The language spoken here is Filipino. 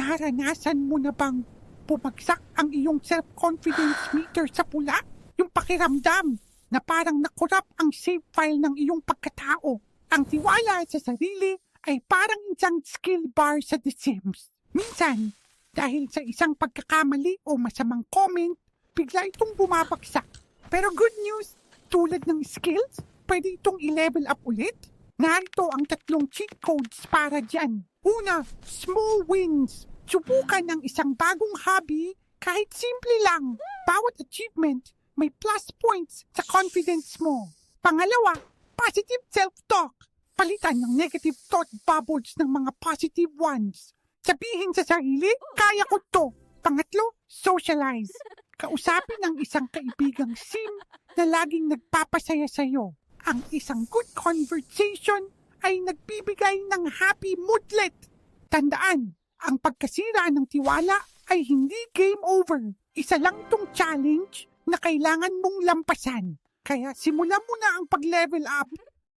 Naranasan mo na bang bumagsak ang iyong self-confidence meter sa pula? Yung pakiramdam na parang nakurap ang save file ng iyong pagkatao. Ang tiwala sa sarili ay parang isang skill bar sa The Sims. Minsan, dahil sa isang pagkakamali o masamang comment, bigla itong bumabagsak. Pero good news, tulad ng skills, pwede itong i-level up ulit. Narito ang 3 cheat codes para dyan. Una, small wins. Subukan ng isang bagong hobby kahit simple lang. Bawat achievement may plus points sa confidence mo. Pangalawa, positive self-talk. Palitan ng negative thought bubbles ng mga positive ones. Sabihin sa sarili, kaya ko to. Pangatlo, socialize. Kausapin ang isang kaibigang sim na laging nagpapasaya sa'yo. Ang isang good conversation ay nagbibigay ng happy moodlet. Tandaan, ang pagkasira ng tiwala ay hindi game over. Isa lang itong challenge na kailangan mong lampasan. Kaya simulan mo na ang pag-level up